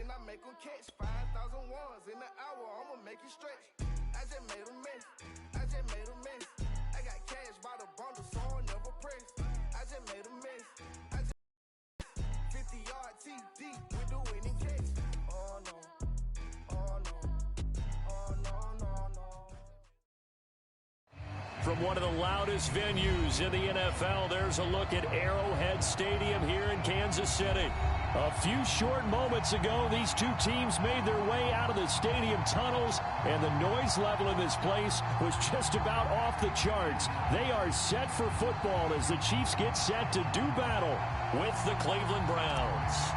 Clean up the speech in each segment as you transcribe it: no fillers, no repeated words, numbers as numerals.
then I make them catch 5,000 ones in an hour. I'ma make it stretch. I just made a mess. I just made a mess. I got cash by the bundle, so I'll never press. I just made a mess. I just 50-yard TD with the winning catch. Oh no. Oh no. Oh no, no, no. From one of the loudest venues in the NFL, there's a look at Arrowhead Stadium here in Kansas City. A few short moments ago, these two teams made their way out of the stadium tunnels, and the noise level in this place was just about off the charts. They are set for football as the Chiefs get set to do battle with the Cleveland Browns.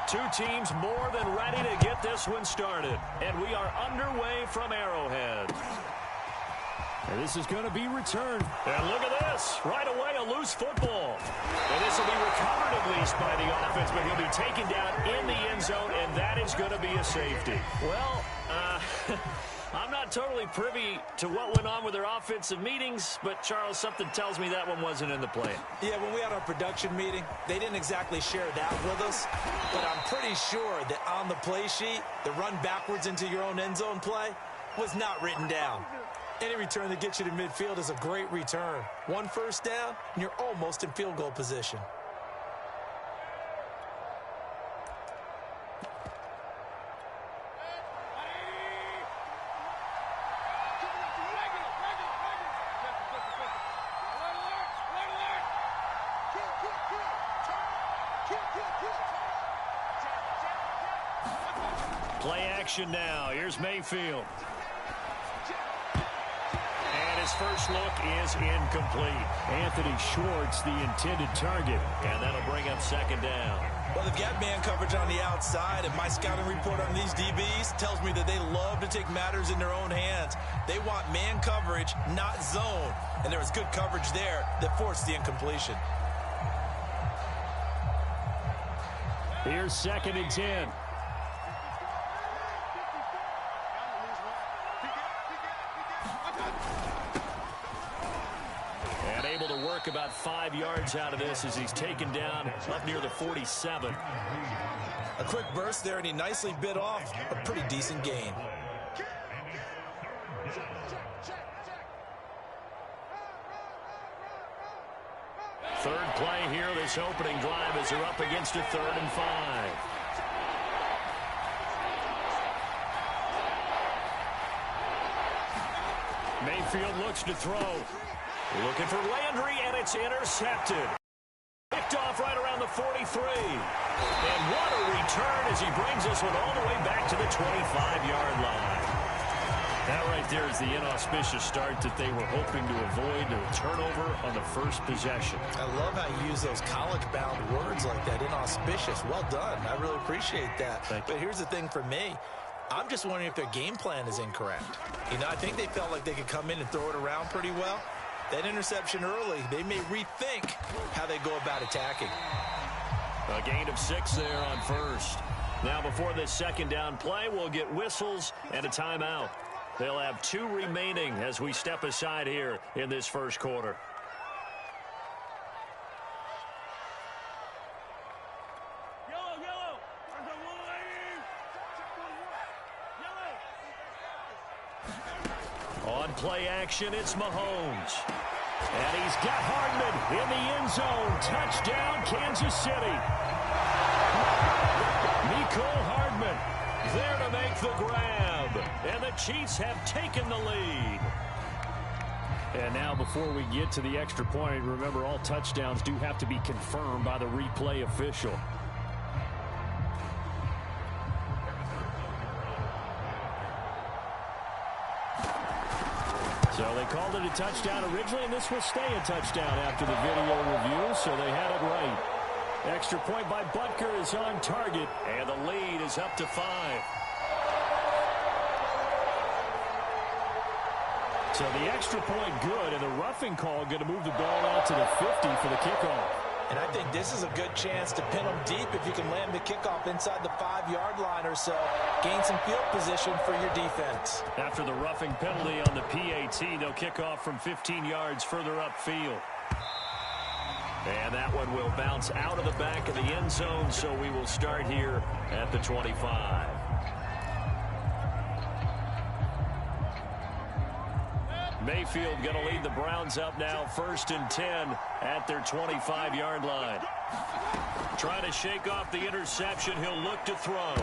Two teams more than ready to get this one started, and we are underway from Arrowhead. And this is going to be returned. And look at this. Right away, a loose football. And this will be recovered at least by the offense, but he'll be taken down in the end zone, and that is going to be a safety. Well, I'm not totally privy to what went on with their offensive meetings, but, Charles, something tells me that one wasn't in the plan. Yeah, when we had our production meeting, they didn't exactly share that with us, but I'm pretty sure that on the play sheet, the run backwards into your own end zone play was not written down. Any return that gets you to midfield is a great return. One first down, and you're almost in field goal position. Play action now. Here's Mayfield. His first look is incomplete. Anthony Schwartz, the intended target, and that'll bring up second down. Well, they've got man coverage on the outside, and my scouting report on these DBs tells me that they love to take matters in their own hands. They want man coverage, not zone, and there was good coverage there that forced the incompletion. Here's 2nd and 10. About 5 yards out of this as he's taken down up near the 47. A quick burst there, and he nicely bit off a pretty decent gain. Third play here, this opening drive as they're up against a 3rd and 5. Mayfield looks to throw. Looking for Landry, and it's intercepted. Picked off right around the 43. And what a return as he brings this one all the way back to the 25-yard line. That right there is the inauspicious start that they were hoping to avoid, a turnover on the first possession. I love how you use those college-bound words like that, inauspicious. Well done. I really appreciate that. But here's the thing for me. I'm just wondering if their game plan is incorrect. You know, I think they felt like they could come in and throw it around pretty well. That interception early, they may rethink how they go about attacking. A gain of 6 there on first. Now before this second down play, we'll get whistles and a timeout. They'll have 2 remaining as we step aside here in this first quarter. On play action, it's Mahomes. And he's got Hardman in the end zone. Touchdown, Kansas City. Mecole Hardman there to make the grab. And the Chiefs have taken the lead. And now before we get to the extra point, remember all touchdowns do have to be confirmed by the replay official. So they called it a touchdown originally, and this will stay a touchdown after the video review, so they had it right. Extra point by Butker is on target, and the lead is up to 5. So the extra point good, and the roughing call going to move the ball out to the 50 for the kickoff. And I think this is a good chance to pin them deep if you can land the kickoff inside the 5-yard line or so. Gain some field position for your defense. After the roughing penalty on the PAT, they'll kick off from 15 yards further upfield. And that one will bounce out of the back of the end zone, so we will start here at the 25. Mayfield going to lead the Browns up now, 1st and 10 at their 25-yard line. Trying to shake off the interception. He'll look to throw.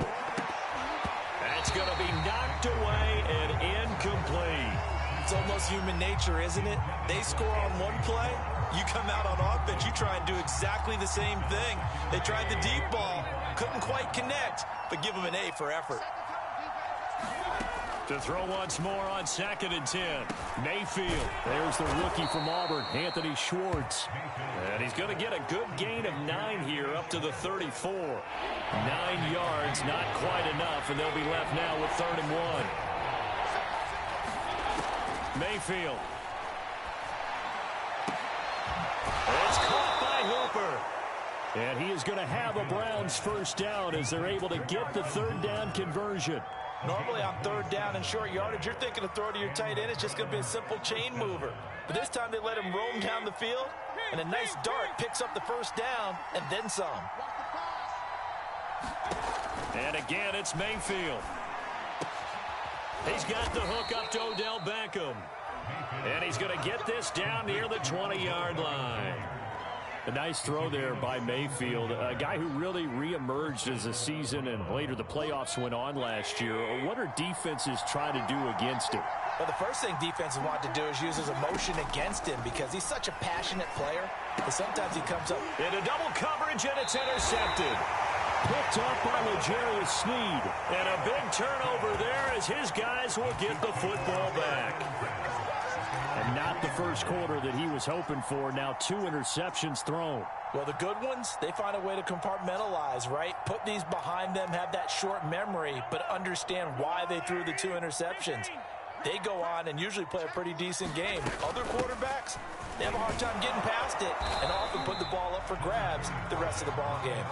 That's going to be knocked away and incomplete. It's almost human nature, isn't it? They score on one play. You come out on offense, you try and do exactly the same thing. They tried the deep ball, couldn't quite connect, but give them an A for effort. To throw once more on 2nd and 10. Mayfield. There's the rookie from Auburn, Anthony Schwartz. And he's going to get a good gain of 9 here up to the 34. 9 yards, not quite enough, and they'll be left now with 3rd and 1. Mayfield. It's caught by Hooper. And he is going to have a Browns first down as they're able to get the 3rd down conversion. Normally on 3rd down and short yardage, you're thinking of throw to your tight end. It's just going to be a simple chain mover. But this time they let him roam down the field, and a nice dart picks up the first down and then some. And again, it's Mayfield. He's got the hook up to Odell Beckham. And he's going to get this down near the 20-yard line. A nice throw there by Mayfield, a guy who really reemerged as the season and later the playoffs went on last year. What are defenses trying to do against him? Well, the first thing defenses want to do is use his emotion against him because he's such a passionate player. And sometimes he comes up into double coverage, and it's intercepted. Picked up by L'Jarius Sneed. And a big turnover there as his guys will get the football back. And not the first quarter that he was hoping for. Now 2 interceptions thrown. Well, the good ones, they find a way to compartmentalize, right? Put these behind them, have that short memory, but understand why they threw the 2 interceptions. They go on and usually play a pretty decent game. Other quarterbacks, they have a hard time getting past it and often put the ball up for grabs the rest of the ball game.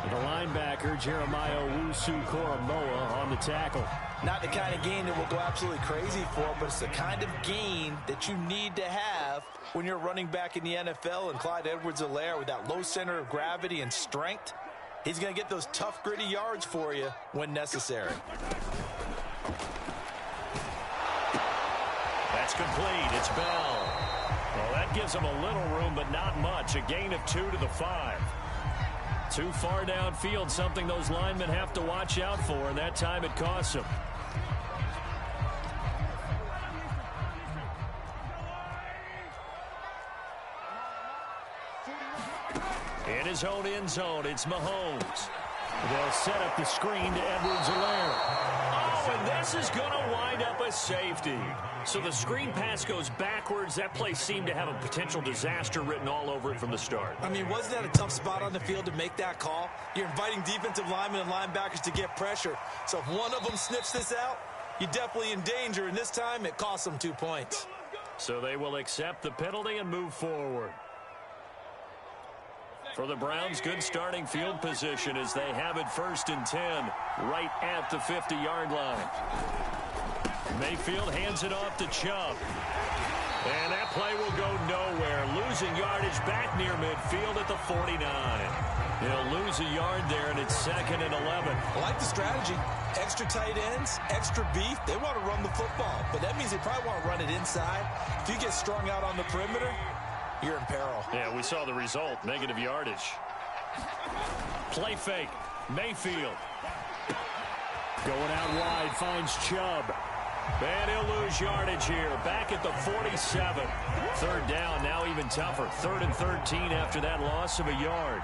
The linebacker, Jeremiah Owusu-Koramoah, on the tackle. Not the kind of gain that will go absolutely crazy for, but it's the kind of gain that you need to have when you're running back in the NFL. And Clyde Edwards-Helaire, with that low center of gravity and strength, he's going to get those tough, gritty yards for you when necessary. That's complete. It's Bell. Well, that gives him a little room, but not much. A gain of 2 to the 5. Too far downfield, something those linemen have to watch out for, and that time it costs them. In his own end zone, it's Mahomes. They'll set up the screen to Edwards-Helaire. Oh, and this is going to wind up a safety. So the screen pass goes backwards. That play seemed to have a potential disaster written all over it from the start. I mean, wasn't that a tough spot on the field to make that call? You're inviting defensive linemen and linebackers to get pressure. So if one of them sniffs this out, you're definitely in danger. And this time, it costs them 2 points. So they will accept the penalty and move forward. For the Browns, good starting field position as they have it 1st and 10 right at the 50-yard line. Mayfield hands it off to Chubb. And that play will go nowhere. Losing yardage back near midfield at the 49. He'll lose a yard there, and it's 2nd and 11. I like the strategy. Extra tight ends, extra beef. They want to run the football, but that means they probably want to run it inside. If you get strung out on the perimeter, you're in peril. Yeah, we saw the result. Negative yardage. Play fake. Mayfield. Going out wide, finds Chubb. And he'll lose yardage here. Back at the 47. 3rd down, now even tougher. 3rd and 13 after that loss of a yard.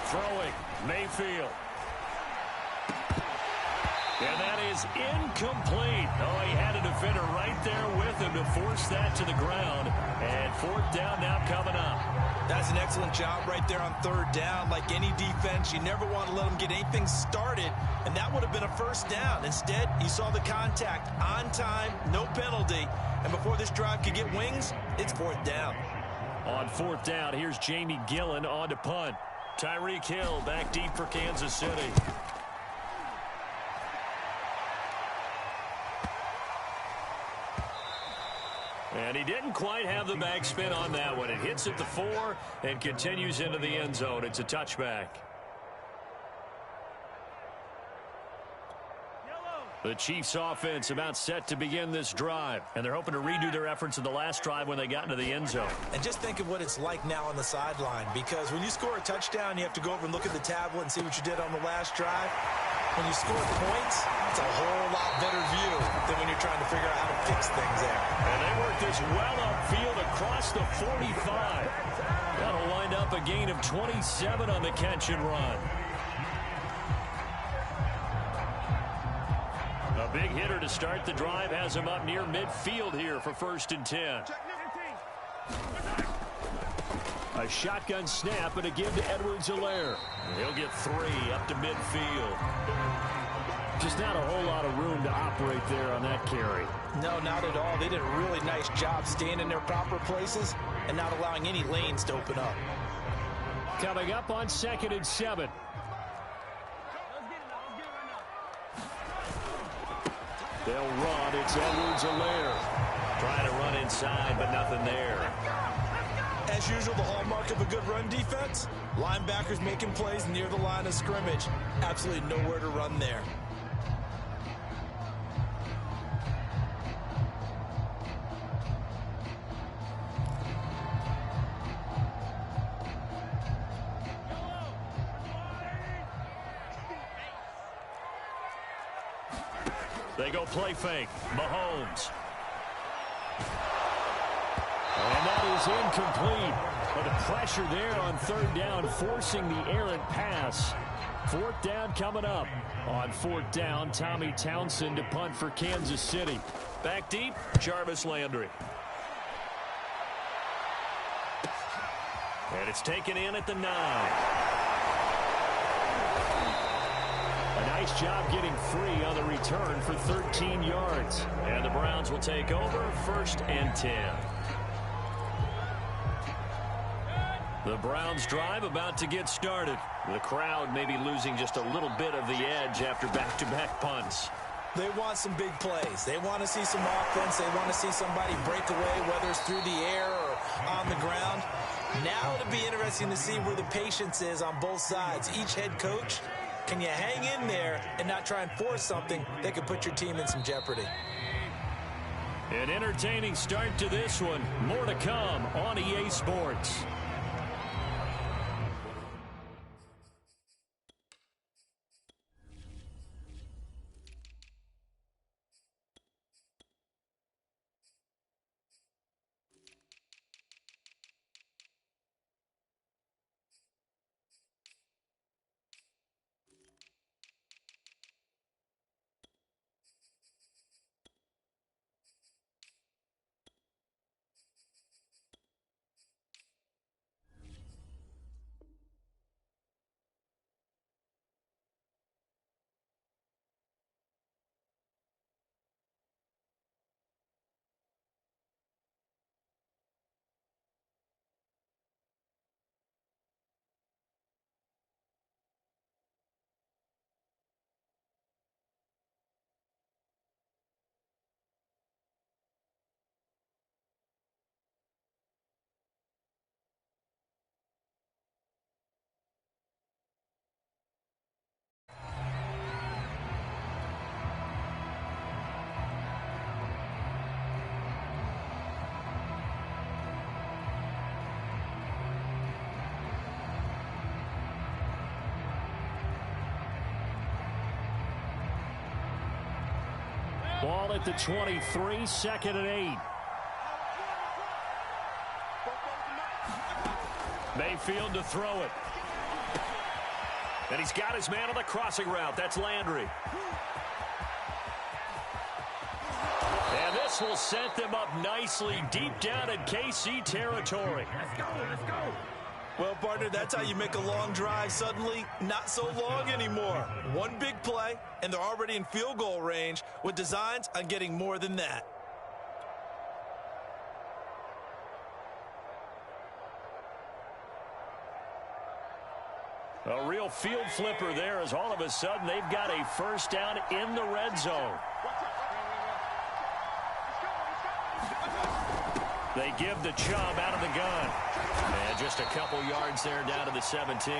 Throwing, Mayfield. And that is incomplete. Oh, he had a defender right there with him to force that to the ground. And 4th down now coming up. That's an excellent job right there on 3rd down. Like any defense, you never want to let them get anything started. And that would have been a 1st down. Instead, you saw the contact on time, no penalty. And before this drive could get wings, it's 4th down. On 4th down, here's Jamie Gillen on to punt. Tyreek Hill back deep for Kansas City. And he didn't quite have the backspin on that one. It hits at the 4 and continues into the end zone. It's a touchback. The Chiefs offense about set to begin this drive. And they're hoping to redo their efforts in the last drive when they got into the end zone. And just think of what it's like now on the sideline. Because when you score a touchdown, you have to go over and look at the tablet and see what you did on the last drive. When you score points, it's a whole lot better view than when you're trying to figure out how to fix things there. And they work this well upfield across the 45. That'll wind up a gain of 27 on the catch and run. A big hitter to start the drive has him up near midfield here for 1st and 10. A shotgun snap and a give to Edwards-Helaire. He'll get 3 up to midfield. Just not a whole lot of room to operate there on that carry. No, not at all. They did a really nice job staying in their proper places and not allowing any lanes to open up. Coming up on 2nd and 7. They'll run. It's Edwards-Helaire. Trying to run inside, but nothing there. As usual, the hallmark of a good run defense, linebackers making plays near the line of scrimmage. Absolutely nowhere to run there. They go play fake. Mahomes. And that is incomplete. But the pressure there on 3rd down, forcing the errant pass. 4th down coming up. On 4th down, Tommy Townsend to punt for Kansas City. Back deep, Jarvis Landry. And it's taken in at the 9. A nice job getting free on the return for 13 yards. And the Browns will take over 1st and 10. The Browns drive about to get started. The crowd may be losing just a little bit of the edge after back-to-back punts. They want some big plays. They want to see some offense. They want to see somebody break away, whether it's through the air or on the ground. Now it'll be interesting to see where the patience is on both sides. Each head coach, can you hang in there and not try and force something that could put your team in some jeopardy? An entertaining start to this one. More to come on EA Sports. Ball at the 23, 2nd and 8. Mayfield to throw it. And he's got his man on the crossing route. That's Landry. And this will set them up nicely deep down in KC territory. Let's go, let's go. Well, partner, that's how you make a long drive suddenly not so long anymore. One big play, and they're already in field goal range with designs on getting more than that. A real field flipper there as all of a sudden they've got a first down in the red zone. They give the Chubb out of the gun. And just a couple yards there down to the 17.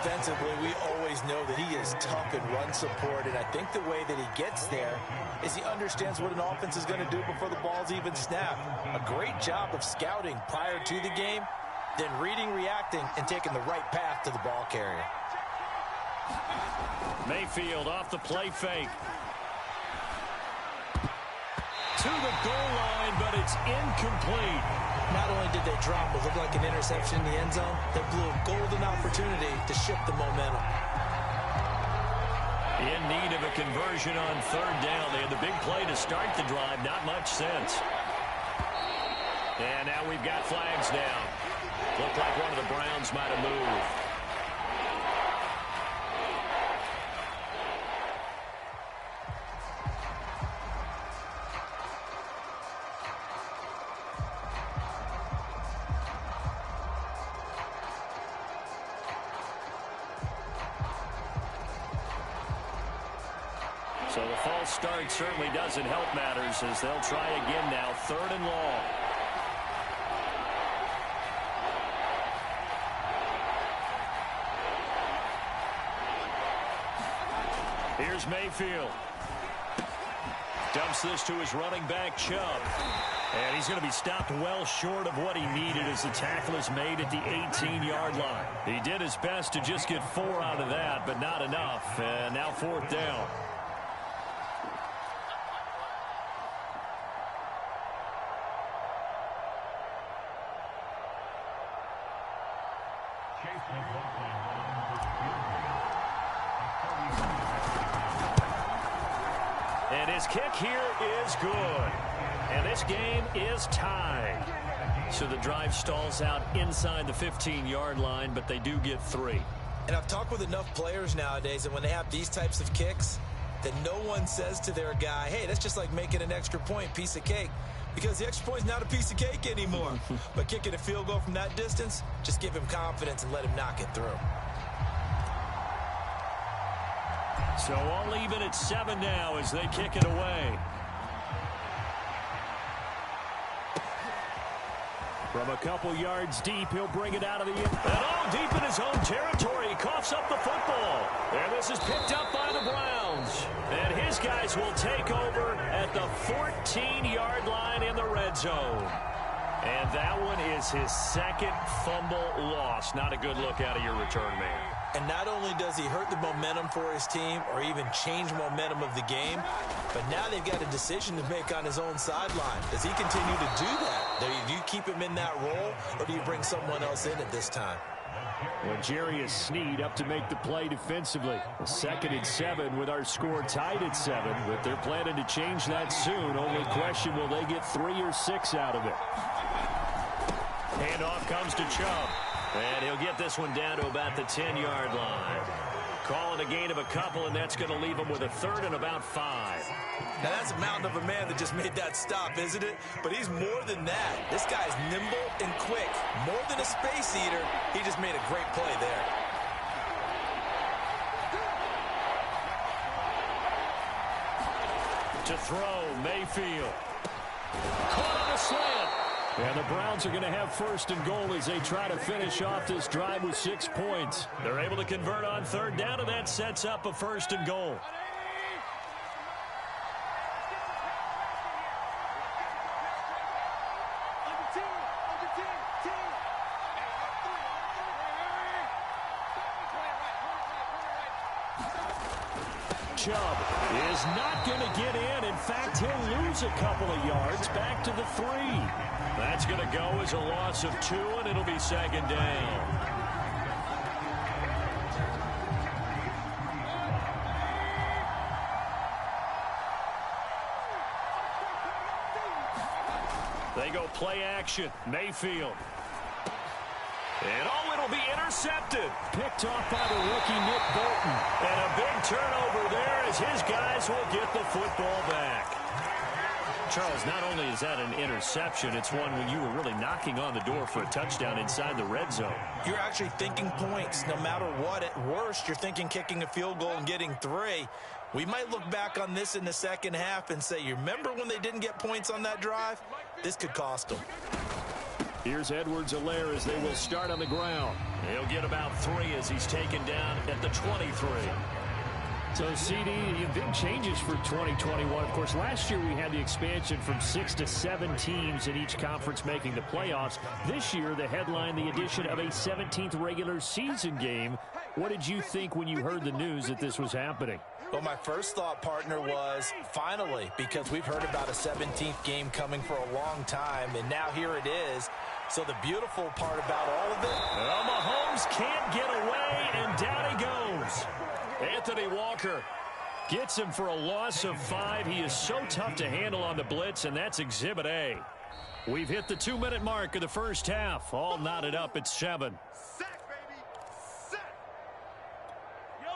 Defensively, we always know that he is tough in run support, and I think the way that he gets there is he understands what an offense is going to do before the ball's even snapped. A great job of scouting prior to the game, then reading, reacting, and taking the right path to the ball carrier. Mayfield off the play fake. To the goal line, but it's incomplete. Not only did they drop what looked like an interception in the end zone, they blew a golden opportunity to shift the momentum. In need of a conversion on third down. They had the big play to start the drive. Not much sense. And now we've got flags down. Looked like one of the Browns might have moved. So the false start certainly doesn't help matters as they'll try again now, 3rd and long. Here's Mayfield. Dumps this to his running back, Chubb. And he's going to be stopped well short of what he needed as the tackle is made at the 18-yard line. He did his best to just get 4 out of that, but not enough. And now 4th down. And his kick here is good. And this game is tied. So the drive stalls out inside the 15-yard line, but they do get 3. And I've talked with enough players nowadays that when they have these types of kicks, that no one says to their guy, hey, that's just like making an extra point, piece of cake. Because the extra point is not a piece of cake anymore. But kicking a field goal from that distance, just give him confidence and let him knock it through. So all even at 7 now as they kick it away. From a couple yards deep, he'll bring it out of the end. And all deep in his own territory. He coughs up the football. And this is picked up by the Browns. And his guys will take over at the 14-yard line in the red zone. And that one is his 2nd fumble loss. Not a good look out of your return man. And not only does he hurt the momentum for his team or even change momentum of the game, but now they've got a decision to make on his own sideline. Does he continue to do that? Do you keep him in that role, or do you bring someone else in at this time? Well, Jerry is Sneed up to make the play defensively. 2nd and 7 with our score tied at 7, but they're planning to change that soon. Only question, will they get 3 or 6 out of it? Handoff comes to Chubb. And he'll get this one down to about the 10-yard line. Call it a gain of a couple, and that's going to leave him with a 3rd and about 5. Now, that's a mountain of a man that just made that stop, isn't it? But he's more than that. This guy's nimble and quick. More than a space eater, he just made a great play there. To throw, Mayfield. Caught on a slant. And the Browns are going to have 1st and goal as they try to finish off this drive with 6 points. They're able to convert on 3rd down, and that sets up a 1st and goal. Chubb is not going to get in. In fact, he'll lose a couple of yards back to the 3. That's going to go as a loss of 2, and it'll be 2nd down. They go play action. Mayfield. And it'll be intercepted. Picked off by the rookie Nick Bolton. And a big turnover there as his guys will get the football back. Charles, not only is that an interception, it's one when you were really knocking on the door for a touchdown inside the red zone. You're actually thinking points no matter what. At worst, you're thinking kicking a field goal and getting 3. We might look back on this in the second half and say, you remember when they didn't get points on that drive? This could cost them. Here's Edwards-Helaire as they will start on the ground. He'll get about 3 as he's taken down at the 23. So, CD, big changes for 2021. Of course, last year we had the expansion from 6 to 7 teams in each conference making the playoffs. This year, the headline, the addition of a 17th regular season game. What did you think when you heard the news that this was happening? Well, my first thought, partner, was finally, because we've heard about a 17th game coming for a long time, and now here it is. So the beautiful part about all of it. Well, Mahomes can't get away, and down he goes. Anthony Walker gets him for a loss of 5. He is so tough to handle on the blitz, and that's Exhibit A. We've hit the 2-minute mark of the first half. All knotted up at 7.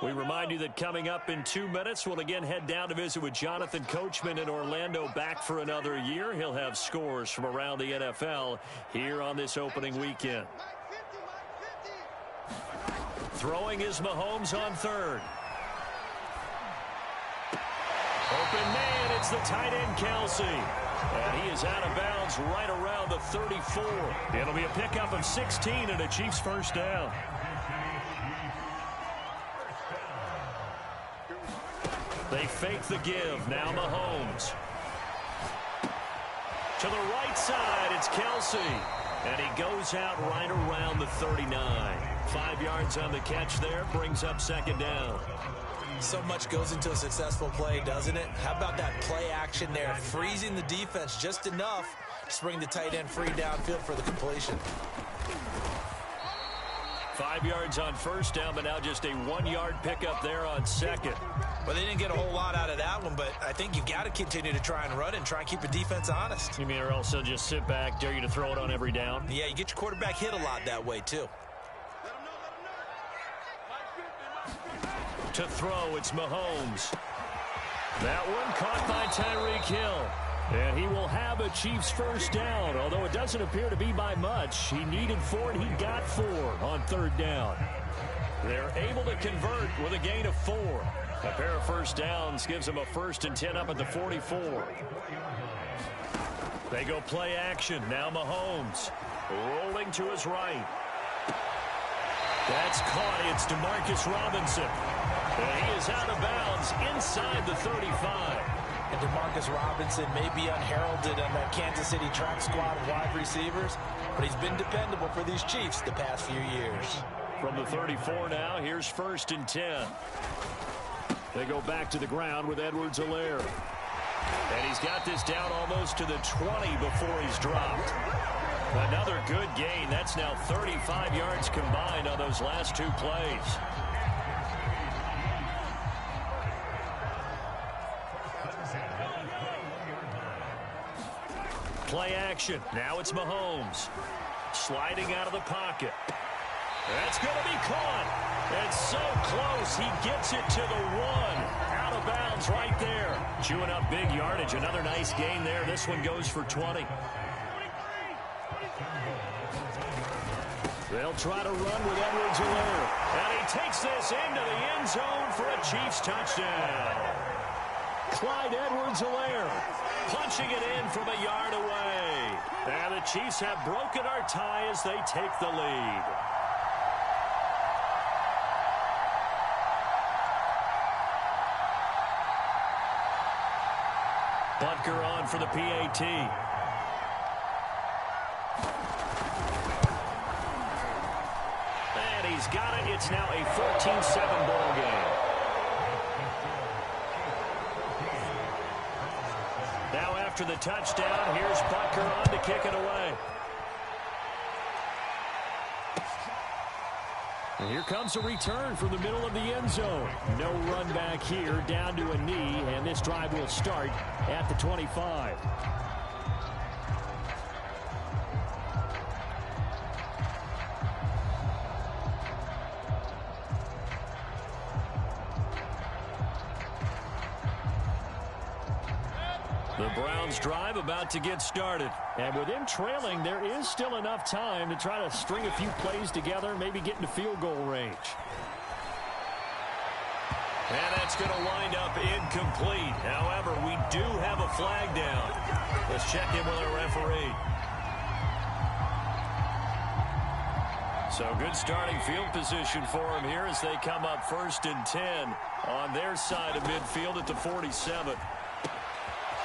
We remind you that coming up in 2 minutes, we'll again head down to visit with Jonathan Coachman in Orlando, back for another year. He'll have scores from around the NFL here on this opening weekend. Throwing is Mahomes on 3rd. Open man, it's the tight end, Kelsey. And he is out of bounds right around the 34. It'll be a pickup of 16 and a Chiefs first down. They fake the give. Now Mahomes. To the right side, it's Kelsey. And he goes out right around the 39. 5 yards on the catch there. Brings up 2nd down. So much goes into a successful play, doesn't it? How about that play action there? Freezing the defense just enough to bring the tight end free downfield for the completion. 5 yards on first down, but now just a 1-yard pickup there on 2nd. Well, they didn't get a whole lot out of that one, but I think you've got to continue to try and run it and try and keep the defense honest. You mean, or else they'll just sit back, dare you to throw it on every down? Yeah, you get your quarterback hit a lot that way, too. To throw, it's Mahomes. That one caught by Tyreek Hill. And he will have a Chiefs first down, although it doesn't appear to be by much. He needed 4, and he got 4 on 3rd down. They're able to convert with a gain of 4. A pair of first downs gives them a 1st and 10 up at the 44. They go play action. Now Mahomes rolling to his right. That's caught. It's DeMarcus Robinson. And he is out of bounds inside the 35. And DeMarcus Robinson may be unheralded on that Kansas City track squad of wide receivers, but he's been dependable for these Chiefs the past few years. From the 34 now, here's 1st and 10. They go back to the ground with Edwards-Helaire. And he's got this down almost to the 20 before he's dropped. Another good gain. That's now 35 yards combined on those last 2 plays. Play action. Now it's Mahomes. Sliding out of the pocket. That's going to be caught. And so close. He gets it to the 1. Out of bounds right there. Chewing up big yardage. Another nice gain there. This one goes for 20. They'll try to run with Edwards-Helaire. And he takes this into the end zone for a Chiefs touchdown. Clyde Edwards-Helaire punching it in from a yard away. And the Chiefs have broken our tie as they take the lead. Butker on for the PAT. And he's got it. It's now a 14-7 ball game. Now after the touchdown, here's Butker on to kick it away. And here comes a return from the middle of the end zone. No run back here, down to a knee, and this drive will start at the 25. The Browns drive about to get started. And with them trailing, there is still enough time to try to string a few plays together, maybe get into field goal range. And that's going to wind up incomplete. However, we do have a flag down. Let's check in with our referee. So good starting field position for him here as they come up 1st and 10 on their side of midfield at the 47.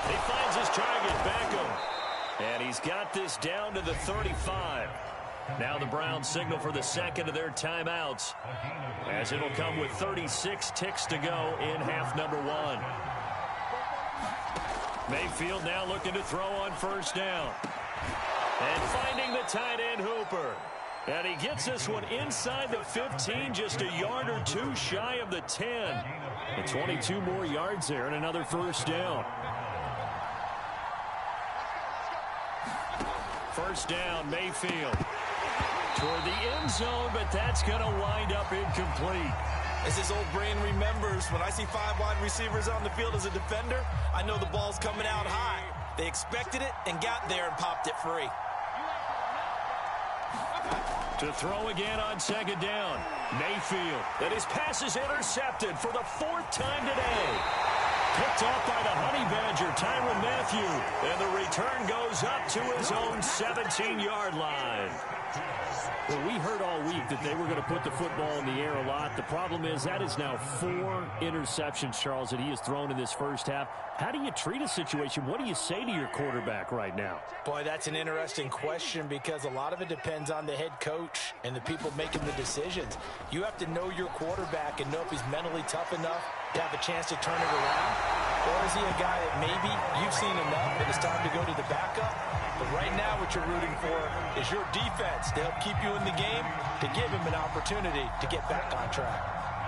He finds his target, Beckham. And he's got this down to the 35. Now the Browns signal for the second of their timeouts, as it'll come with 36 ticks to go in half number 1. Mayfield now looking to throw on 1st down. And finding the tight end Hooper. And he gets this one inside the 15, just a yard or two shy of the 10. And 22 more yards there and another 1st down. 1st down, Mayfield. Toward the end zone, but that's going to wind up incomplete. As his old brain remembers, when I see 5 wide receivers on the field as a defender, I know the ball's coming out high. They expected it and got there and popped it free. To throw again on 2nd down, Mayfield. And his pass is intercepted for the 4th time today. Picked off by the Honey Badger, Tyrann Mathieu. And the return goes up to his own 17-yard line. Well, we heard all week that they were going to put the football in the air a lot. The problem is that is now 4 interceptions, Charles, that he has thrown in this first half. How do you treat a situation? What do you say to your quarterback right now? Boy, that's an interesting question because a lot of it depends on the head coach and the people making the decisions. You have to know your quarterback and know if he's mentally tough enough to have a chance to turn it around. Or is he a guy that maybe you've seen enough and it's time to go to the backup? But right now what you're rooting for is your defense to help keep you in the game, to give him an opportunity to get back on track.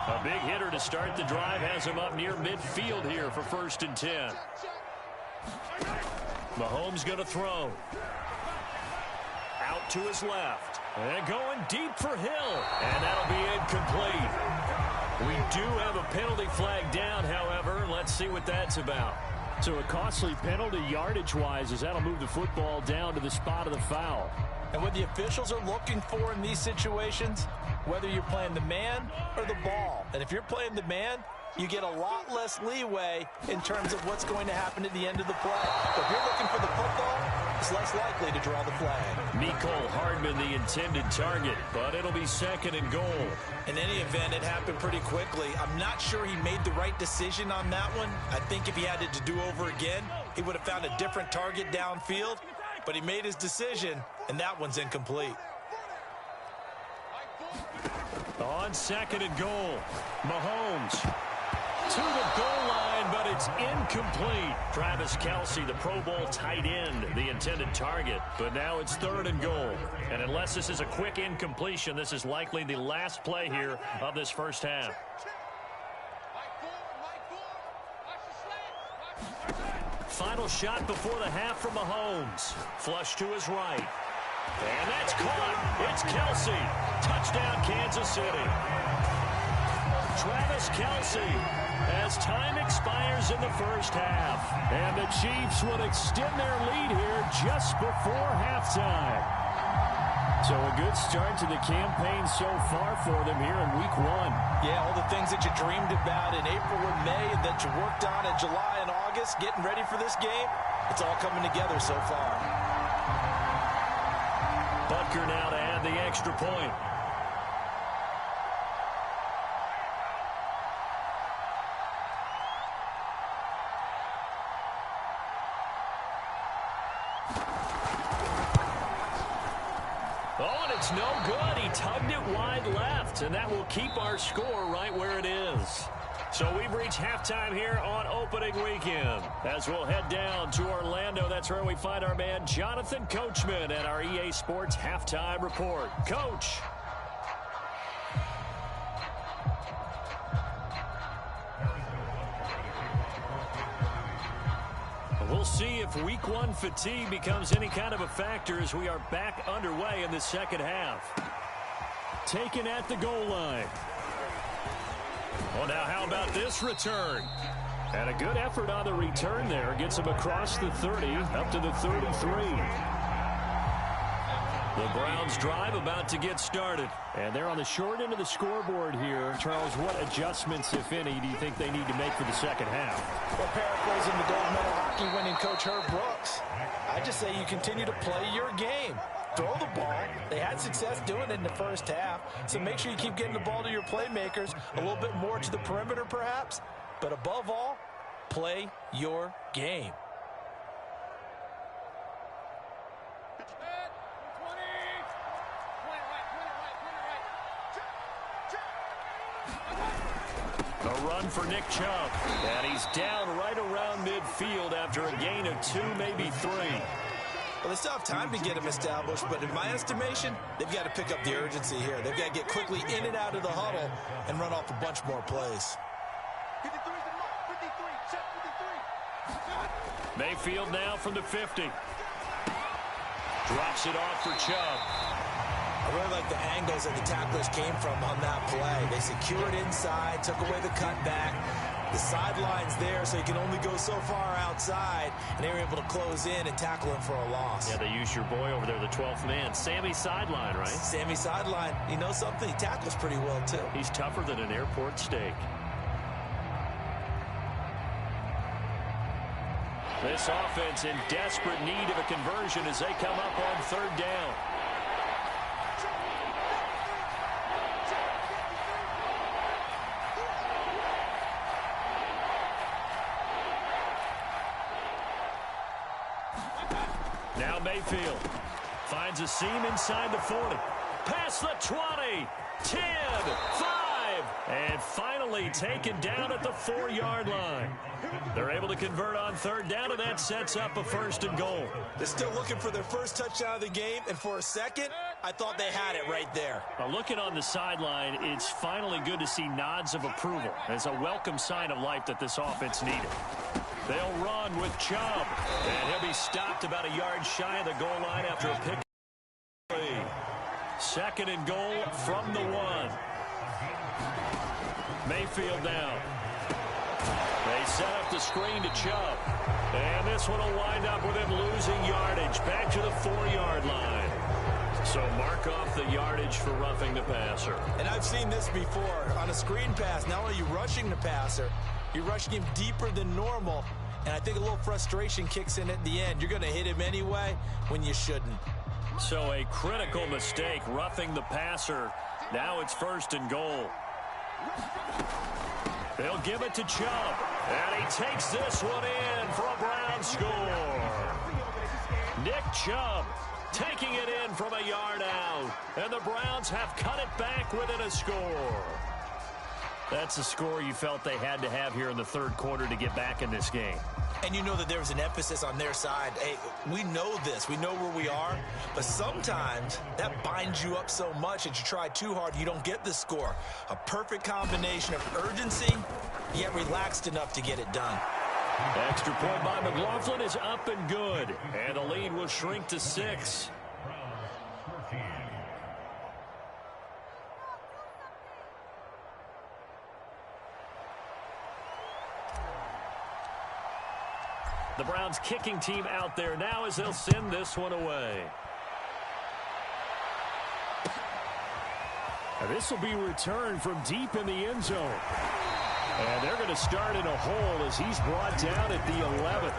A big hitter to start the drive has him up near midfield here for 1st and 10. Mahomes going to throw. Out to his left. And going deep for Hill. And that'll be incomplete. We do have a penalty flag down, however. Let's see what that's about. So a costly penalty yardage-wise as that'll move the football down to the spot of the foul. And what the officials are looking for in these situations, whether you're playing the man or the ball. And if you're playing the man, you get a lot less leeway in terms of what's going to happen at the end of the play. But if you're looking for the football, it's less likely to draw the flag. Mecole Hardman, the intended target, but it'll be 2nd and goal. In any event, it happened pretty quickly. I'm not sure he made the right decision on that one. I think if he had it to do over again, he would have found a different target downfield. But he made his decision, and that one's incomplete. On 2nd and goal, Mahomes to the goal line, but it's incomplete. Travis Kelce, the Pro Bowl tight end, the intended target. But now it's 3rd and goal. And unless this is a quick incompletion, this is likely the last play here of this first half. Final shot before the half from Mahomes. Flush to his right. And that's caught. It's Kelce. Touchdown, Kansas City. Travis Kelce as time expires in the first half. And the Chiefs will extend their lead here just before halftime. So a good start to the campaign so far for them here in week 1. Yeah, all the things that you dreamed about in April and May and that you worked on in July and August, getting ready for this game, it's all coming together so far. Butker now to add the extra point. Oh, and it's no good. He tugged it wide left, and that will keep our score right where it is. So we've reached halftime here on opening weekend. As we'll head down to Orlando, that's where we find our man Jonathan Coachman at our EA Sports Halftime Report. Coach. We'll see if week 1 fatigue becomes any kind of a factor as we are back underway in the second half. Taken at the goal line. Well, now how about this return? And a good effort on the return there. Gets him across the 30, up to the 33. The Browns drive about to get started. And they're on the short end of the scoreboard here. Charles, what adjustments, if any, do you think they need to make for the second half? Well, paraphrasing the gold medal hockey winning coach Herb Brooks, I just say you continue to play your game. Throw the ball. They had success doing it in the first half, so make sure you keep getting the ball to your playmakers, a little bit more to the perimeter perhaps, but above all, play your game. A run for Nick Chubb, and he's down right around midfield after a gain of 2, maybe 3. Well, they still have time to get him established, but in my estimation, they've got to pick up the urgency here. They've got to get quickly in and out of the huddle and run off a bunch more plays. 53 is the mark. 53. Check 53. Mayfield now from the 50. Drops it off for Chubb. I really like the angles that the tacklers came from on that play. They secured inside, took away the cutback. The sideline's there, so you can only go so far outside, and they were able to close in and tackle him for a loss. Yeah, they used your boy over there, the 12th man. Sammy Sideline, right? Sammy Sideline. You know something? He tackles pretty well, too. He's tougher than an airport steak. This offense in desperate need of a conversion as they come up on third down. Now Mayfield finds a seam inside the 40. Past the 20, 10, 5, and finally taken down at the 4-yard line. They're able to convert on third down, and that sets up a 1st and goal. They're still looking for their first touchdown of the game, and for a second, I thought they had it right there. Now looking on the sideline, it's finally good to see nods of approval. It's a welcome sign of life that this offense needed. They'll run with Chubb, and he'll be stopped about a yard shy of the goal line after a pick. 2nd and goal from the 1. Mayfield down. They set up the screen to Chubb, and this one will wind up with him losing yardage back to the 4-yard line. So mark off the yardage for roughing the passer. And I've seen this before. On a screen pass, not only are you rushing the passer, you're rushing him deeper than normal, and I think a little frustration kicks in at the end. You're going to hit him anyway when you shouldn't. So a critical mistake, roughing the passer. Now it's 1st and goal. They'll give it to Chubb, and he takes this one in for a Brown score. Nick Chubb taking it in from a yard out, and the Browns have cut it back within a score. That's a score you felt they had to have here in the 3rd quarter to get back in this game. And you know that there was an emphasis on their side. Hey, we know this. We know where we are. But sometimes that binds you up so much that you try too hard, you don't get the score. A perfect combination of urgency, yet relaxed enough to get it done. Extra point by McLaughlin is up and good. And the lead will shrink to 6. The Browns kicking team out there now as they'll send this one away. And this will be returned from deep in the end zone. And they're going to start in a hole as he's brought down at the 11.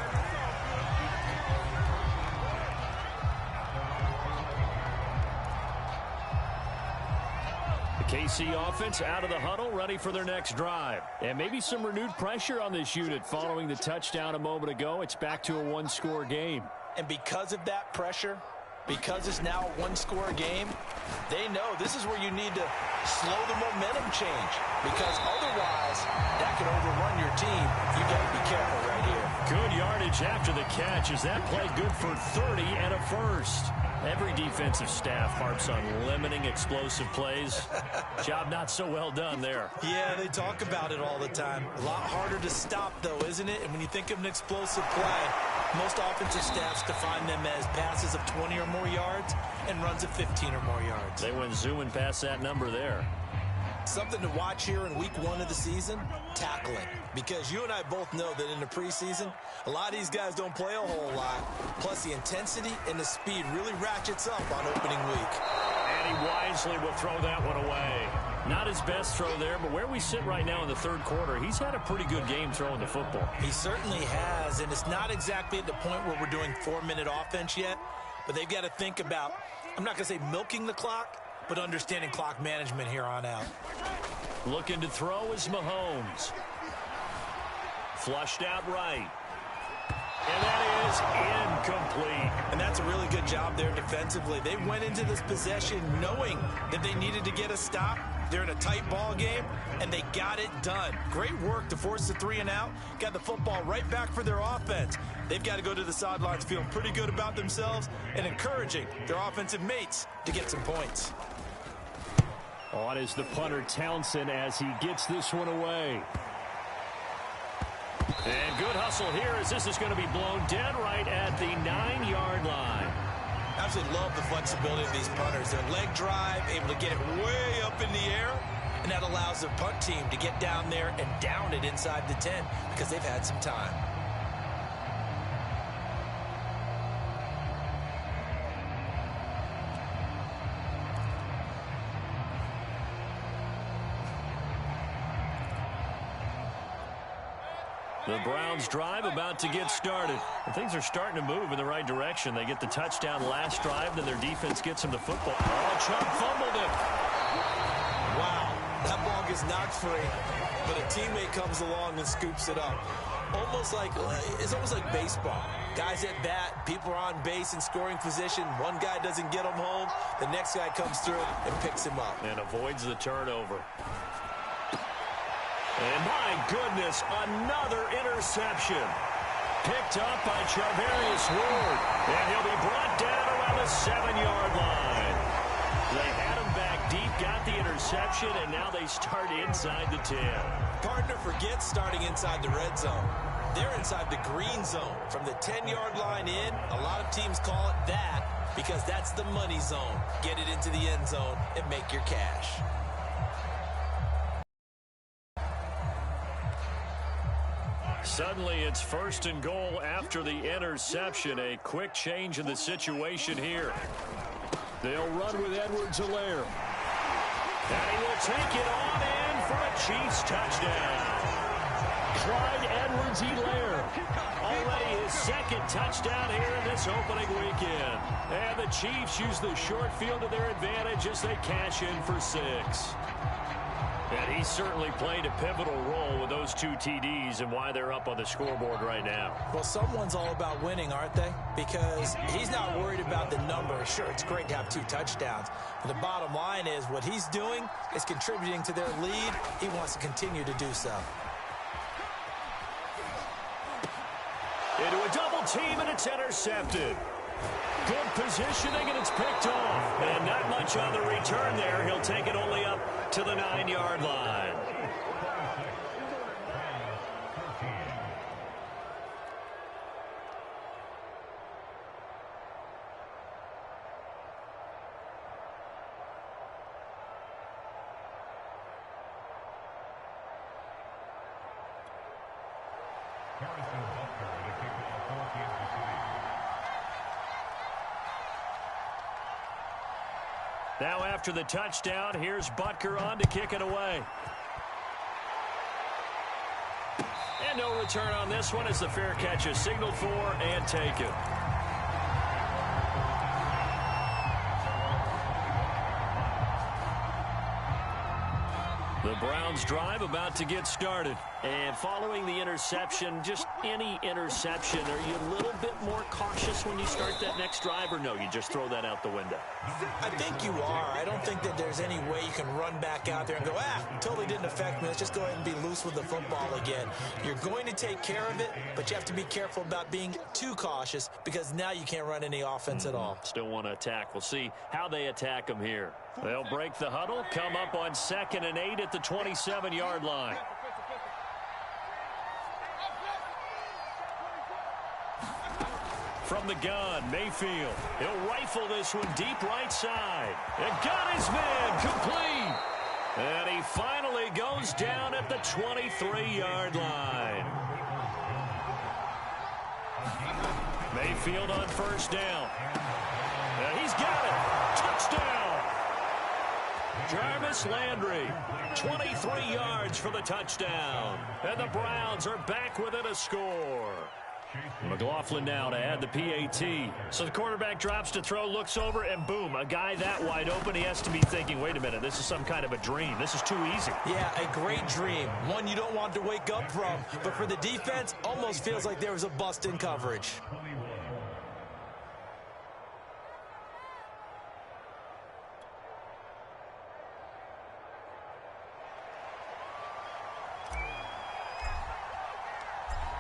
KC offense out of the huddle, ready for their next drive. And maybe some renewed pressure on this unit following the touchdown a moment ago. It's back to a 1-score game. And because of that pressure, because it's now a 1-score game, they know this is where you need to slow the momentum change. Because otherwise, that could overrun your team. You got to be careful right here. Good yardage after the catch. Is that play good for 30 and a 1st? Every defensive staff harps on limiting explosive plays. Job not so well done there. Yeah, they talk about it all the time. A lot harder to stop, though, isn't it? And when you think of an explosive play, most offensive staffs define them as passes of 20 or more yards and runs of 15 or more yards. They went zooming past that number there. Something to watch here in week 1 of the season, tackling. Because you and I both know that in the preseason, a lot of these guys don't play a whole lot. Plus, the intensity and the speed really ratchets up on opening week. And he wisely will throw that one away. Not his best throw there, but where we sit right now in the third quarter, he's had a pretty good game throwing the football. He certainly has, and it's not exactly at the point where we're doing 4-minute offense yet, but they've got to think about, I'm not going to say milking the clock, but understanding clock management here on out. Looking to throw is Mahomes. Flushed out right. And that is incomplete. And that's a really good job there defensively. They went into this possession knowing that they needed to get a stop. They're in a tight ball game, and they got it done. Great work to force the 3 and out. Got the football right back for their offense. They've got to go to the sidelines feeling pretty good about themselves and encouraging their offensive mates to get some points. On is the punter Townsend as he gets this one away. And good hustle here as this is going to be blown dead right at the 9-yard line. Absolutely love the flexibility of these punters. Their leg drive, able to get it way up in the air, and that allows their punt team to get down there and down it inside the 10 because they've had some time. The Browns drive about to get started. And things are starting to move in the right direction. They get the touchdown last drive, then their defense gets them the football. Oh, Chubb fumbled it. Wow, that ball gets knocked free, but a teammate comes along and scoops it up. It's almost like baseball. Guys at bat, people are on base in scoring position. One guy doesn't get them home. The next guy comes through and picks him up. And avoids the turnover. And my goodness, another interception. Picked up by Charvarius Ward. And he'll be brought down around the 7-yard line. They had him back deep, got the interception, and now they start inside the 10. Partner forgets starting inside the red zone. They're inside the green zone. From the 10-yard line in, a lot of teams call it that because that's the money zone. Get it into the end zone and make your cash. Suddenly, it's 1st and goal after the interception. A quick change in the situation here. They'll run with Edwards-Helaire. And he will take it on in for a Chiefs touchdown. Clyde Edwards-Helaire. Already his 2nd touchdown here in this opening weekend. And the Chiefs use the short field to their advantage as they cash in for 6. And he certainly played a pivotal role with those 2 TDs and why they're up on the scoreboard right now. Well, someone's all about winning, aren't they? Because he's not worried about the number. Sure, it's great to have 2 touchdowns. But the bottom line is what he's doing is contributing to their lead. He wants to continue to do so. Into a double team, and it's intercepted. Good positioning, and it's picked off. And not much on the return there. He'll take it only up to the 9-yard line. Now after the touchdown, here's Butker on to kick it away. And no return on this one as the fair catch is signaled for and taken. The Browns drive about to get started. And following the interception, just any interception, are you a little bit more cautious when you start that next drive, or no, you just throw that out the window? I think you are. I don't think that there's any way you can run back out there and go, totally didn't affect me. Let's just go ahead and be loose with the football again. You're going to take care of it, but you have to be careful about being too cautious because now you can't run any offense at all. Still want to attack. We'll see how they attack them here. They'll break the huddle, come up on 2nd and 8 at the 27-yard line. From the gun, Mayfield. He'll rifle this one deep right side. And got his man complete. And he finally goes down at the 23-yard line. Mayfield on first down. And he's got it. Touchdown. Jarvis Landry, 23 yards for the touchdown. And the Browns are back within a score. McLaughlin now to add the PAT. So the quarterback drops to throw, looks over, and boom, a guy that wide open, he has to be thinking, wait a minute, this is some kind of a dream. This is too easy. Yeah, a great dream. One you don't want to wake up from. But for the defense, almost feels like there was a bust in coverage.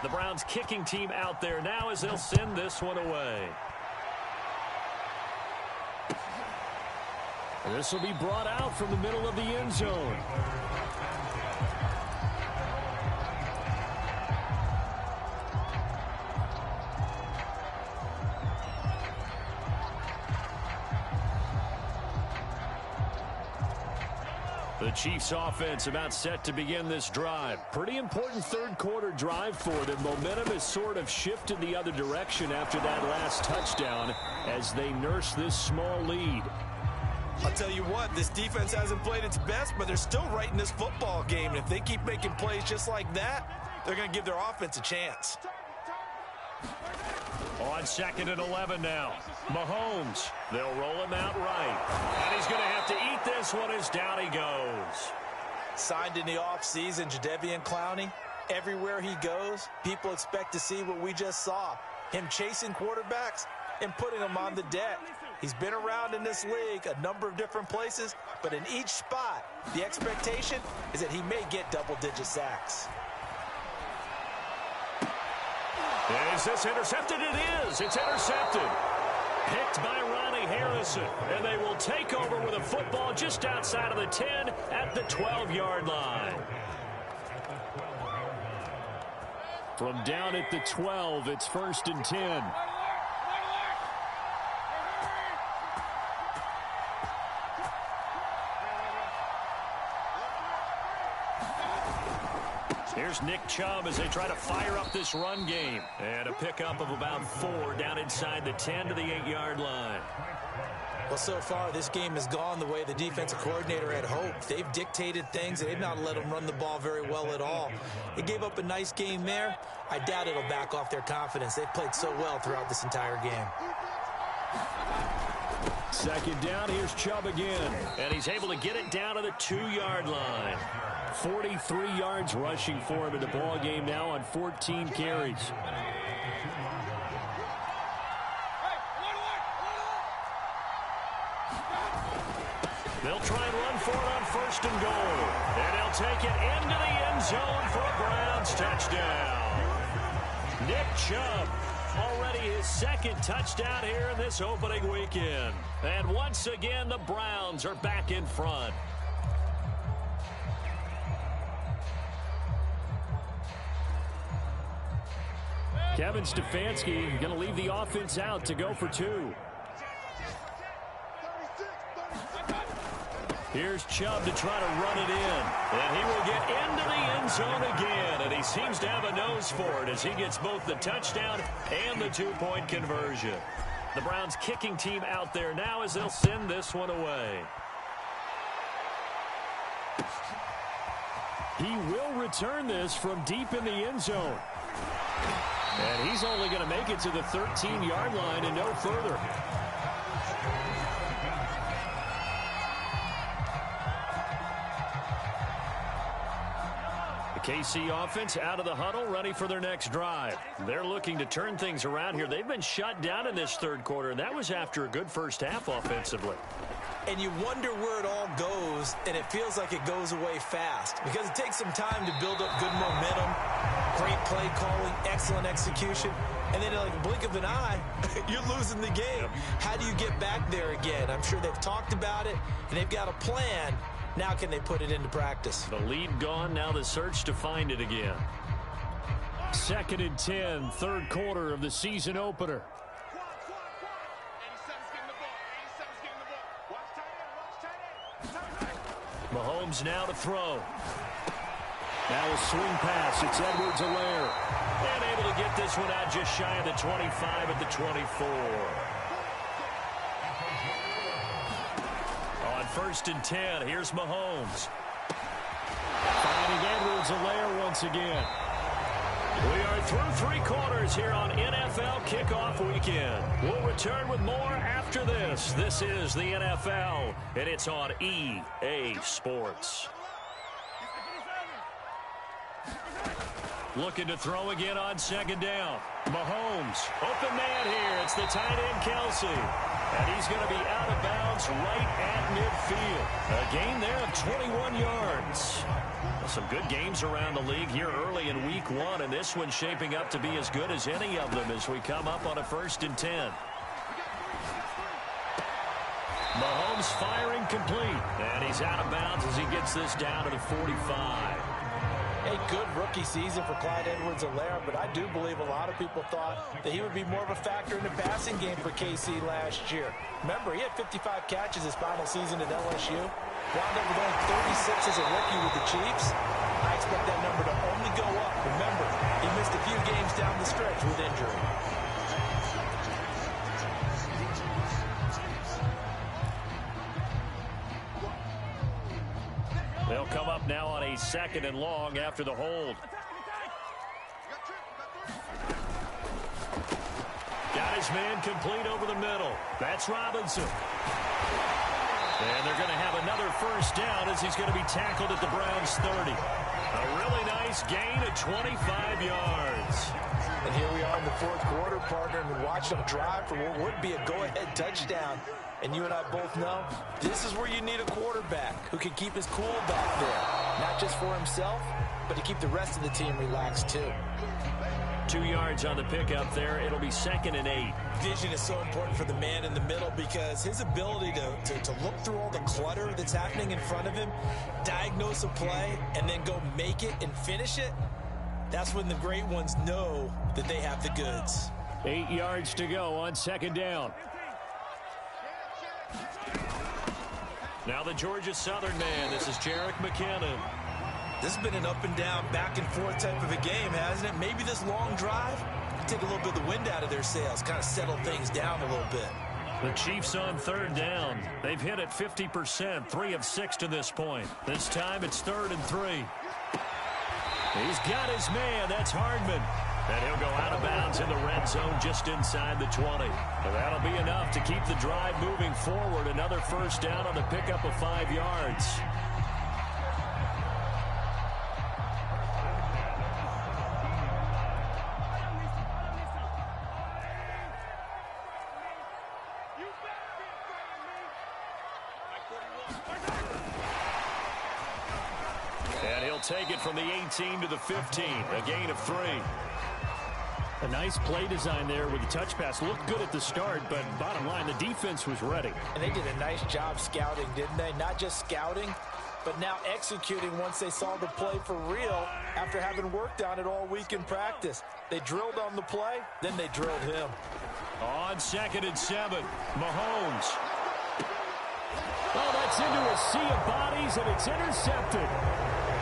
The Browns kicking team out there now as they'll send this one away. This will be brought out from the middle of the end zone. The Chiefs offense about set to begin this drive. Pretty important third quarter drive for them. Momentum has sort of shifted the other direction after that last touchdown as they nurse this small lead. I'll tell you what, this defense hasn't played its best, but they're still right in this football game. And if they keep making plays just like that, they're going to give their offense a chance. On 2nd and 11 now. Mahomes. They'll roll him out right. And he's going to have to eat this one as down he goes. Signed in the offseason, Jadeveon Clowney. Everywhere he goes, people expect to see what we just saw. Him chasing quarterbacks and putting them on the deck. He's been around in this league a number of different places, but in each spot, the expectation is that he may get double-digit sacks. Is this intercepted? It is. It's intercepted. Picked by Ronnie Harrison. And they will take over with a football just outside of the 10 at the 12-yard line. From down at the 12, it's 1st and 10. Here's Nick Chubb as they try to fire up this run game. And a pickup of about 4 down inside the 10 to the 8-yard line. Well, so far, this game has gone the way the defensive coordinator had hoped. They've dictated things. They've not let them run the ball very well at all. They gave up a nice game there. I doubt it'll back off their confidence. They've played so well throughout this entire game. 2nd down, here's Chubb again. And he's able to get it down to the 2-yard line. 43 yards rushing for him in the ball game now on 14 carries. They'll try and run for it on 1st and goal. And they'll take it into the end zone for a Browns touchdown. Nick Chubb, already his 2nd touchdown here in this opening weekend. And once again, the Browns are back in front. Kevin Stefanski going to leave the offense out to go for 2. Here's Chubb to try to run it in. And he will get into the end zone again. And he seems to have a nose for it as he gets both the touchdown and the 2-point conversion. The Browns kicking team out there now as they'll send this one away. He will return this from deep in the end zone. And he's only going to make it to the 13-yard line and no further. KC offense out of the huddle, ready for their next drive. They're looking to turn things around here. They've been shut down in this third quarter, and that was after a good first half offensively. And you wonder where it all goes, and it feels like it goes away fast because it takes some time to build up good momentum, great play calling, excellent execution, and then in like a blink of an eye, you're losing the game. How do you get back there again? I'm sure they've talked about it, and they've got a plan. Now can they put it into practice? The lead gone, now the search to find it again. 2nd and 10, third quarter of the season opener. Mahomes Mahomes now to throw. Now a swing pass. It's Edwards-Helaire. And able to get this one out just shy of the 25 at the 24. On 1st and 10, here's Mahomes. Finding Edwards-Helaire once again. We are through 3 quarters here on NFL Kickoff Weekend. We'll return with more after this. This is the NFL, and it's on EA Sports. Looking to throw again on 2nd down. Mahomes, open man here. It's the tight end, Kelsey. And he's going to be out of bounds right at midfield. A gain there of 21 yards. Some good games around the league here early in week 1, and this one's shaping up to be as good as any of them as we come up on a 1st and 10. Mahomes firing complete, and he's out of bounds as he gets this down to the 45. A good rookie season for Clyde Edwards-Helaire, but I do believe a lot of people thought that he would be more of a factor in the passing game for KC last year. Remember, he had 55 catches his final season at LSU. Wound up with only 36 as a rookie with the Chiefs. I expect that number to only go up. Remember, he missed a few games down the stretch with injury. They'll come up now on a 2nd and long after the hold. Got his man complete over the middle. That's Robinson. And they're going to have another 1st down as he's going to be tackled at the Browns' 30. A really nice gain of 25 yards. And here we are in the 4th quarter, partner, and watch them drive for what would be a go-ahead touchdown. And you and I both know this is where you need a quarterback who can keep his cool back there. Not just for himself, but to keep the rest of the team relaxed too. 2 yards on the pickup there. It'll be 2nd and 8. Vision is so important for the man in the middle because his ability to look through all the clutter that's happening in front of him, diagnose a play, and then go make it and finish it, that's when the great ones know that they have the goods. 8 yards to go on 2nd down. Now the Georgia Southern man. This is Jerick McKinnon. This has been an up and down, back and forth type of a game, hasn't it? Maybe this long drive can take a little bit of the wind out of their sails, kind of settle things down a little bit. The Chiefs on 3rd down. They've hit it 50%, 3 of 6 to this point. This time it's 3rd and 3. He's got his man. That's Hardman. And he'll go out of bounds in the red zone just inside the 20. And that'll be enough to keep the drive moving forward. Another 1st down on the pickup of 5 yards. And he'll take it from the 18 to the 15. A gain of 3. A nice play design there with the touch pass. Looked good at the start, but bottom line, the defense was ready. And they did a nice job scouting, didn't they? Not just scouting, but now executing once they saw the play for real after having worked on it all week in practice. They drilled on the play, then they drilled him. On 2nd and 7, Mahomes. Oh, that's into a sea of bodies, and it's intercepted.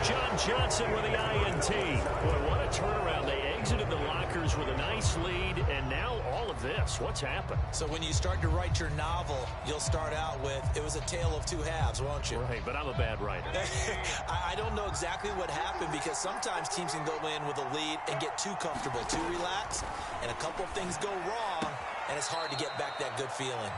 John Johnson with the INT. Boy, what a turnaround. They exited the lockers with a nice lead, and now all of this. What's happened? So when you start to write your novel, you'll start out with, it was a tale of 2 halves, won't you? Right, but I'm a bad writer. I don't know exactly what happened because sometimes teams can go in with a lead and get too comfortable, too relaxed, and a couple of things go wrong, and it's hard to get back that good feeling.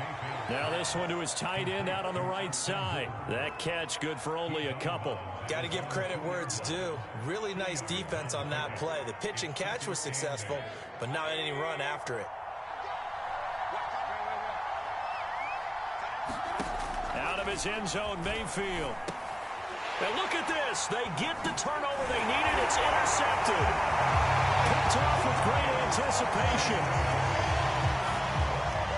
Now this one to his tight end out on the right side. That catch good for only a couple. Got to give credit where it's due. Really nice defense on that play. The pitch and catch was successful, but not any run after it. Out of his end zone, Mayfield. And look at this. They get the turnover they needed. It's intercepted. Picked off with great anticipation.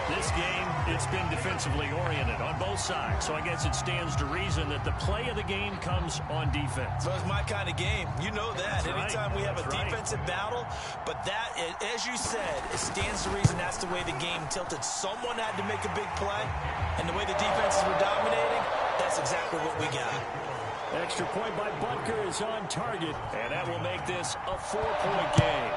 This game, it's been defensively oriented on both sides, so I guess it stands to reason that the play of the game comes on defense. So it's my kind of game. You know that. That's Anytime we have a defensive battle, but that, as you said, it stands to reason that's the way the game tilted. Someone had to make a big play, and the way the defenses were dominating, that's exactly what we got. Extra point by Butker is on target, and that will make this a 4-point game.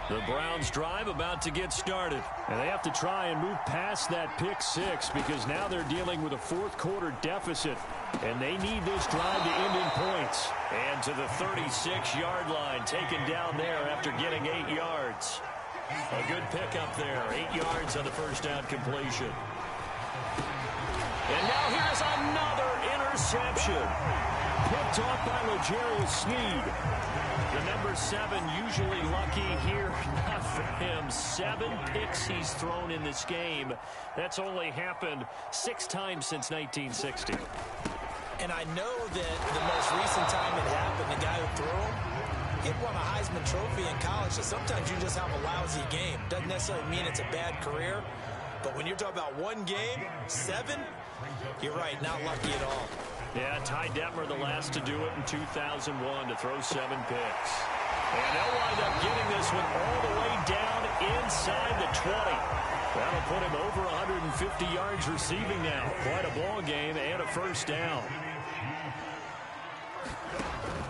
The Browns drive about to get started. And they have to try and move past that pick six because now they're dealing with a fourth-quarter deficit. And they need this drive to end in points. And to the 36-yard line, taken down there after getting 8 yards. A good pickup there, 8 yards on the first down completion. And now here's another interception. Picked off by L'Jarius Sneed. The number 7 usually lucky here. Not for him. 7 picks he's thrown in this game. That's only happened 6 times since 1960. And I know that the most recent time it happened, the guy who threw him, he won a Heisman Trophy in college. So sometimes you just have a lousy game. Doesn't necessarily mean it's a bad career. But when you're talking about one game, 7, you're right, not lucky at all. Yeah, Ty Detmer, the last to do it in 2001 to throw 7 picks. And they'll wind up getting this one all the way down inside the 20. That'll put him over 150 yards receiving now. Quite a ball game and a first down.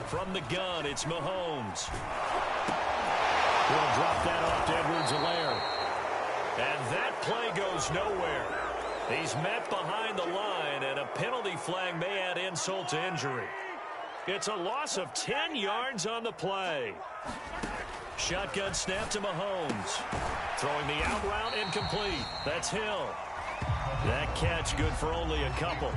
From the gun, it's Mahomes. He'll drop that off to Edwards-Helaire. And that play goes nowhere. He's met behind the line, and a penalty flag may add insult to injury. It's a loss of 10 yards on the play. Shotgun snap to Mahomes. Throwing the out route incomplete. That's Hill. That catch good for only a couple.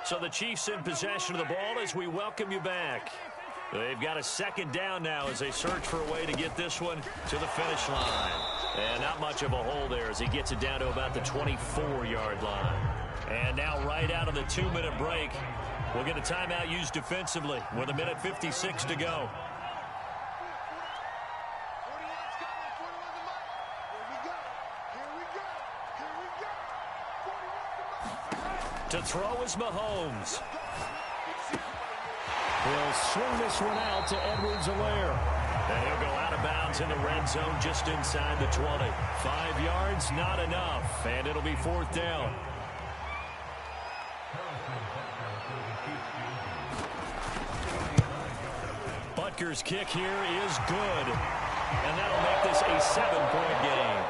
So the Chiefs in possession of the ball as we welcome you back. They've got a second down now as they search for a way to get this one to the finish line. And not much of a hole there as he gets it down to about the 24-yard line. And now right out of the 2-minute break, we'll get a timeout used defensively with 1:56 to go. To throw is Mahomes. He'll swing this one out to Edwards-Helaire. And he'll go out of bounds in the red zone just inside the 20. 5 yards, not enough. And it'll be 4th down. Butker's kick here is good. And that'll make this a 7-point game.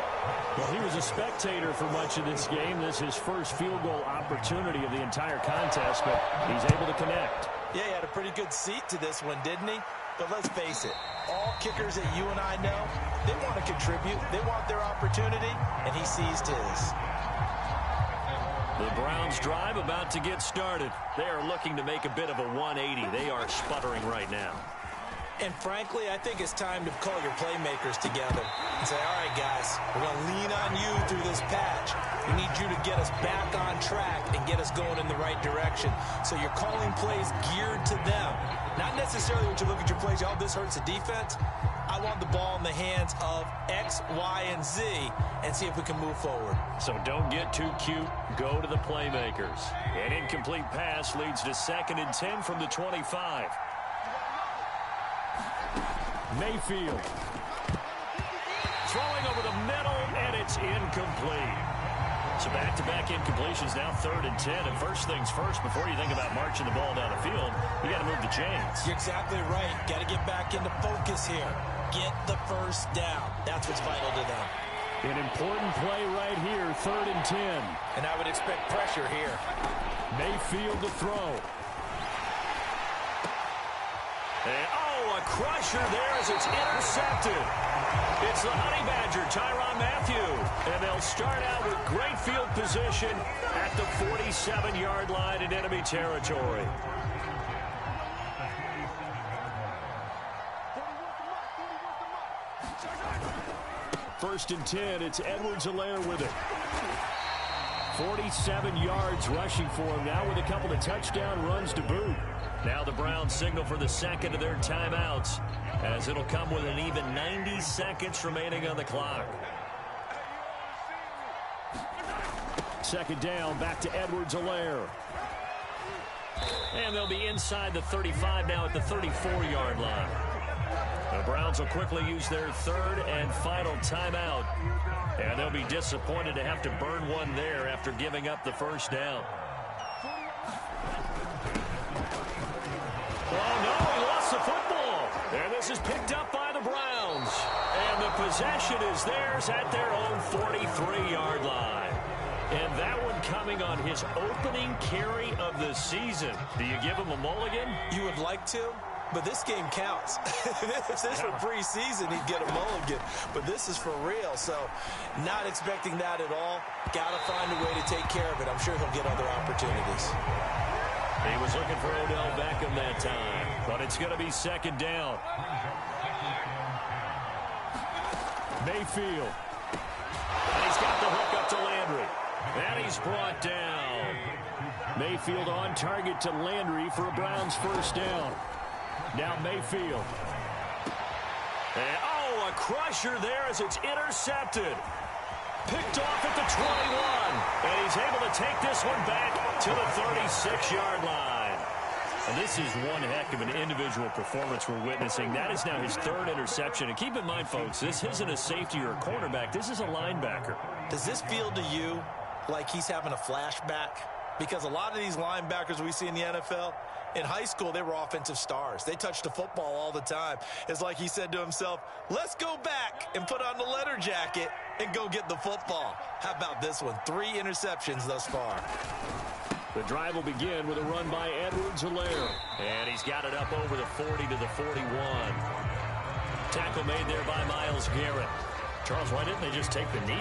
Well, he was a spectator for much of this game. This is his first field goal opportunity of the entire contest, but he's able to connect. Yeah, he had a pretty good seat to this one, didn't he? But let's face it, all kickers that you and I know, they want to contribute. They want their opportunity, and he seized his. The Browns drive about to get started. They are looking to make a bit of a 180. They are sputtering right now. And frankly, I think it's time to call your playmakers together and say, all right, guys, we're going to lean on you through this patch. We need you to get us back on track and get us going in the right direction. So you're calling plays geared to them. Not necessarily when you look at your plays, oh, this hurts the defense. I want the ball in the hands of X, Y, and Z and see if we can move forward. So don't get too cute. Go to the playmakers. An incomplete pass leads to 2nd and 10 from the 25. Mayfield. Throwing over the middle, and it's incomplete. So back-to-back incompletions, now 3rd and 10. And first things first, before you think about marching the ball down the field, you got to move the chains. You're exactly right. Got to get back into focus here. Get the first down. That's what's vital to them. An important play right here, 3rd and 10. And I would expect pressure here. Mayfield to throw. And, a crusher there as it's intercepted. It's the Honey Badger, Tyrann Mathieu. And they'll start out with great field position at the 47-yard line in enemy territory. First and 10, it's Edwards-Helaire with it. 47 yards rushing for him now with a couple of touchdown runs to boot. Now the Browns signal for the second of their timeouts, as it'll come with an even 90 seconds remaining on the clock. Second down, back to Edwards-Helaire. And they'll be inside the 35 now at the 34-yard line. The Browns will quickly use their third and final timeout. And they'll be disappointed to have to burn one there after giving up the first down. Oh, no, he lost the football. And this is picked up by the Browns. And the possession is theirs at their own 43-yard line. And that one coming on his opening carry of the season. Do you give him a mulligan? You would like to, but this game counts. If this were preseason, he'd get a mulligan. But this is for real, so not expecting that at all. Got to find a way to take care of it. I'm sure he'll get other opportunities. He was looking for Odell Beckham that time, but it's going to be second down. Mayfield. And he's got the hook up to Landry. And he's brought down. Mayfield on target to Landry for a Browns first down. Now Mayfield. And, oh, a crusher there as it's intercepted. Picked off at the 21. And he's able to take this one back to the 36-yard line. And this is one heck of an individual performance we're witnessing. That is now his third interception. And keep in mind, folks, this isn't a safety or a cornerback. This is a linebacker. Does this feel to you like he's having a flashback? Because a lot of these linebackers we see in the NFL, in high school, they were offensive stars. They touched the football all the time. It's like he said to himself, let's go back and put on the leather jacket and go get the football. How about this one? 3 interceptions thus far. The drive will begin with a run by Edwards-Helaire. And he's got it up over the 40 to the 41. Tackle made there by Myles Garrett. Charles, why didn't they just take the knee?